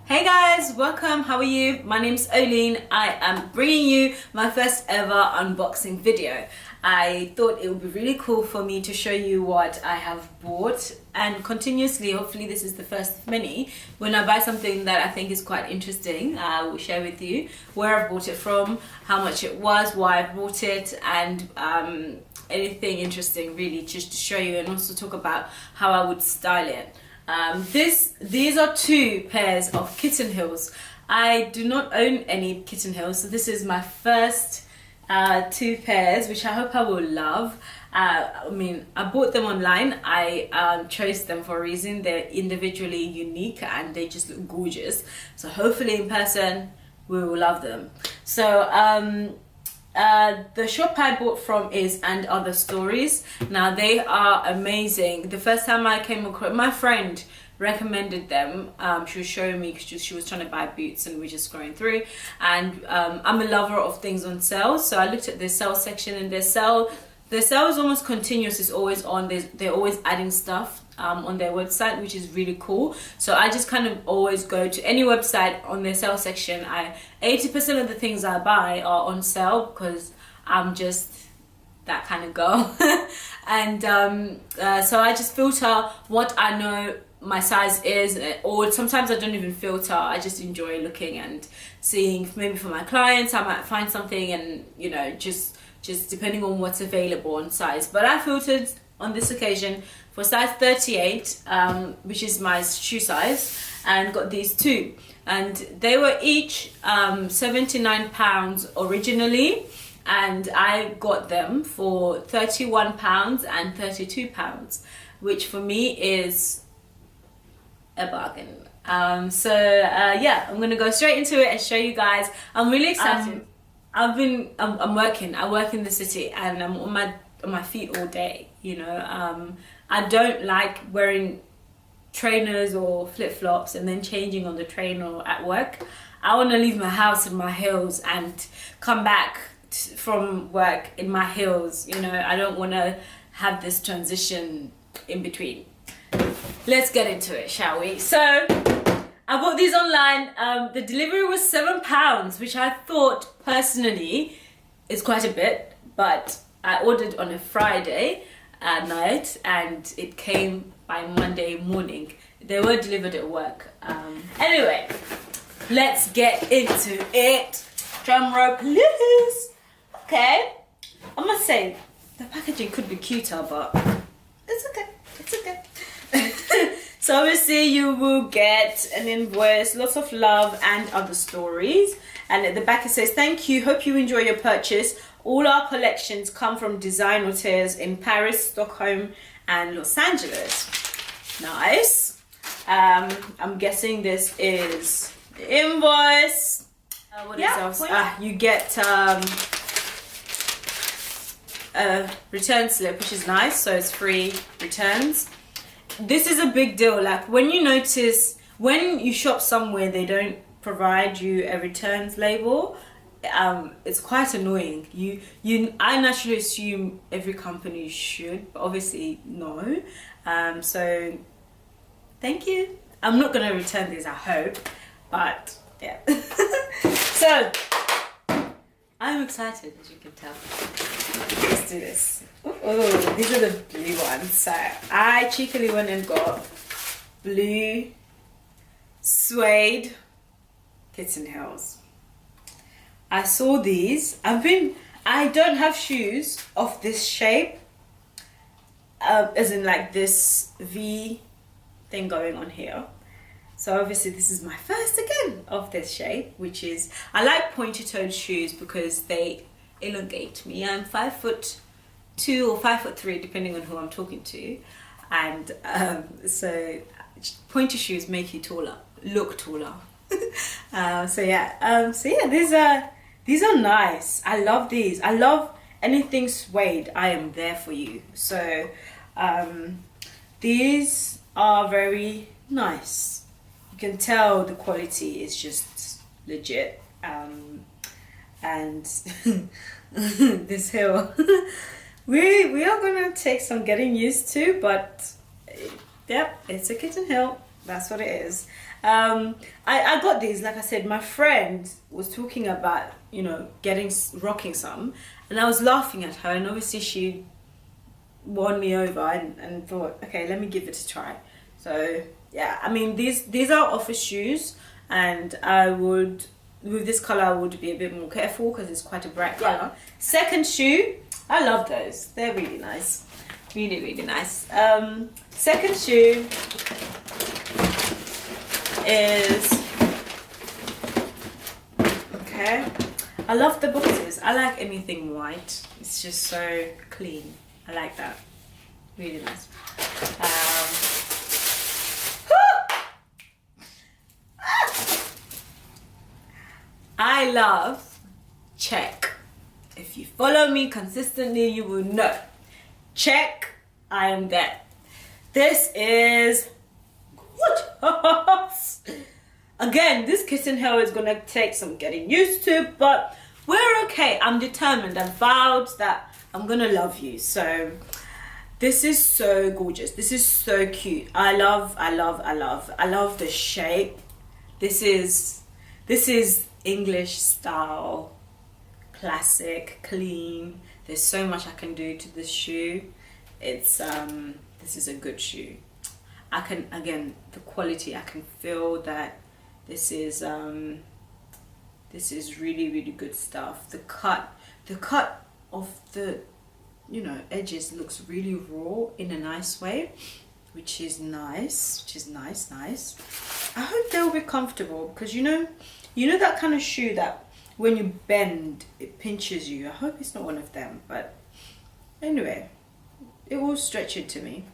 Hey guys, welcome. How are you? My name's OhLEEN. I am bringing you my first ever unboxing video. I thought it would be really cool for me to show you what I have bought, and continuously, hopefully this is the first of many, when I buy something that I think is quite interesting, I will share with you where I bought it from, how much it was, why I bought it, and anything interesting really, just to show you, and also talk about how I would style it. These are two pairs of kitten heels. I do not own any kitten heels, so this is my first two pairs, which I hope I will love. I mean, I bought them online. I chose them for a reason. They're individually unique and they just look gorgeous. So hopefully in person we will love them. So the shop I bought from is OtherStories. Now they are amazing. The first time I came across, my friend recommended them. She was showing me because she was trying to buy boots and we were just scrolling through, and I'm a lover of things on sale, so I looked at the sale section, and their sale is almost continuous. It's always on. They're always adding stuff on their website, which is really cool. So I just kind of always go to any website on their sale section. 80% of the things I buy are on sale because I'm just that kind of girl. And so I just filter what I know my size is, or sometimes I don't even filter. I just enjoy looking and seeing, maybe for my clients I might find something, and you know, just depending on what's available on size. But I filtered on this occasion for size 38, which is my shoe size, and got these two, and they were each £79 originally, and I got them for £31 and £32, which for me is a bargain. Yeah, I'm gonna go straight into it and show you guys. I'm really excited. I'm working. I work in the city and I'm on my feet all day, you know. I don't like wearing trainers or flip-flops and then changing on the train or at work. I want to leave my house in my heels and come back from work in my heels, you know. I don't want to have this transition in between. Let's get into it, shall we? So I bought these online. The delivery was £7, which I thought personally is quite a bit, but I ordered on a Friday night and it came by Monday morning. They were delivered at work. Anyway, let's get into it. Drum roll, please. Okay, I must say the packaging could be cuter, but it's okay. It's okay. So obviously you will get an invoice, lots of love and other stories, and at the back it says, thank you, hope you enjoy your purchase. All our collections come from design hotels in Paris, Stockholm and Los Angeles. Nice. I'm guessing this is the invoice. What else? You get a return slip, which is nice, so it's free returns. This is a big deal. Like, when you notice, when you shop somewhere they don't provide you a returns label, it's quite annoying. I naturally assume every company should, but obviously no. So thank you. I'm not gonna return these, I hope, but yeah. So I'm excited, as you can tell. Let's do this. Oh, these are the blue ones. So I cheekily went and got blue suede kitten heels. I saw these. I don't have shoes of this shape, as in like this V thing going on here. So obviously this is my first again of this shape, which is, I like pointy-toed shoes because they elongate me. I'm 5'2" or 5'3", depending on who I'm talking to, and so pointy shoes make you taller, look taller. So yeah, these are nice. I love these. I love anything suede. I am there for you. So these are very nice. You can tell the quality is just legit. And this heel, we are gonna take some getting used to, but yep, it's a kitten heel. That's what it is. I got these, like I said, my friend was talking about, you know, rocking some, and I was laughing at her, and obviously she won me over and thought, okay, let me give it a try. So yeah, I mean, these are office shoes, and I would, with this color, I would be a bit more careful because it's quite a bright color. Second shoe, I love those. They're really nice. Really, really nice. Second shoe is, okay, I love the boxes. I like anything white. It's just so clean. I like that. Really nice. I love check. If you follow me consistently, you will know. Check, I am there. This is gorgeous. Again, this kitten hair is gonna take some getting used to, but we're okay. I'm determined. I vowed that I'm gonna love you. So this is so gorgeous. This is so cute. I love the shape. This is English style, classic, clean. There's so much I can do to this shoe. It's this is a good shoe. I can, again, the quality, I can feel that this is really, really good stuff. The cut of the, you know, edges looks really raw in a nice way, which is nice. Nice. I hope they'll be comfortable, because you know that kind of shoe that when you bend it pinches you. I hope it's not one of them, but anyway, it will stretch it to me.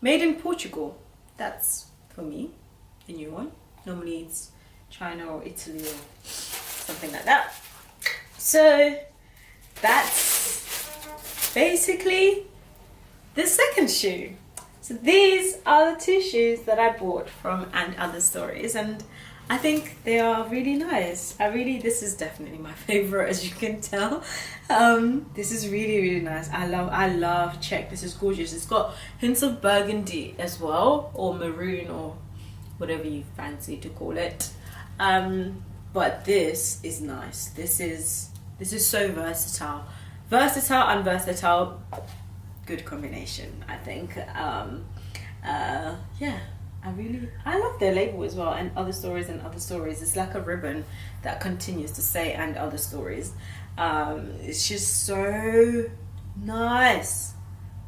Made in Portugal. That's for me a new one. Normally it's China or Italy or something like that. So that's basically the second shoe. So these are the two shoes that I bought from And Other Stories, and I think they are really nice. This is definitely my favorite, as you can tell. This is really, really nice. I love check. This is gorgeous. It's got hints of burgundy as well, or maroon, or whatever you fancy to call it. But this is nice. This is so versatile. And versatile. Good combination, I think. Yeah. I love their label as well, and Other Stories and Other Stories. It's like a ribbon that continues to say And Other Stories. It's just so nice.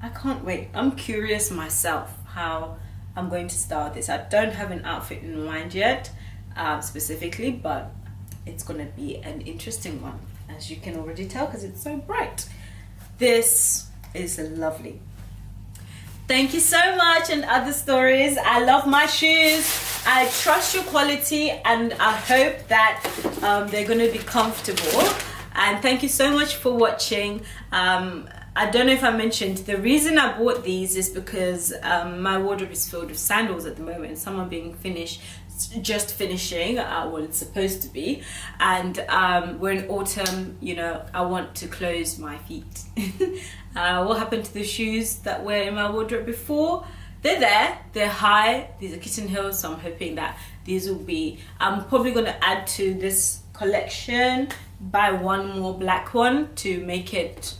I can't wait. I'm curious myself how I'm going to style this. I don't have an outfit in mind yet, specifically, but it's gonna be an interesting one, as you can already tell, because it's so bright. This is lovely. Thank you so much, And Other Stories. I love my shoes. I trust your quality, and I hope that they're going to be comfortable. And thank you so much for watching. I don't know if I mentioned, the reason I bought these is because my wardrobe is filled with sandals at the moment. Some are being just finishing, well, it's supposed to be, and we're in autumn. You know, I want to close my feet. What happened to the shoes that were in my wardrobe before? They're there, they're high. These are kitten heels, so I'm hoping that these will be, I'm probably going to add to this collection, buy one more black one to make it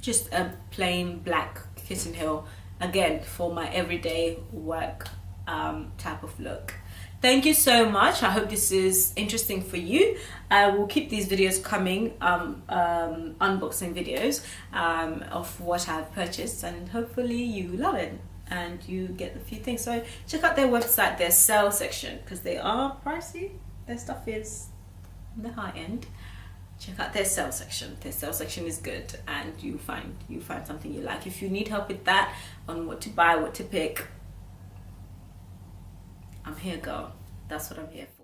just a plain black kitten heel, again, for my everyday work type of look. Thank you so much. I hope this is interesting for you. I will keep these videos coming, unboxing videos of what I've purchased, and hopefully you love it and you get a few things. So check out their website, their sale section, because they are pricey. Their stuff is on the high end. Check out their sale section. Their sale section is good, and you find something you like. If you need help with that, on what to buy, what to pick, I'm here, girl. That's what I'm here for.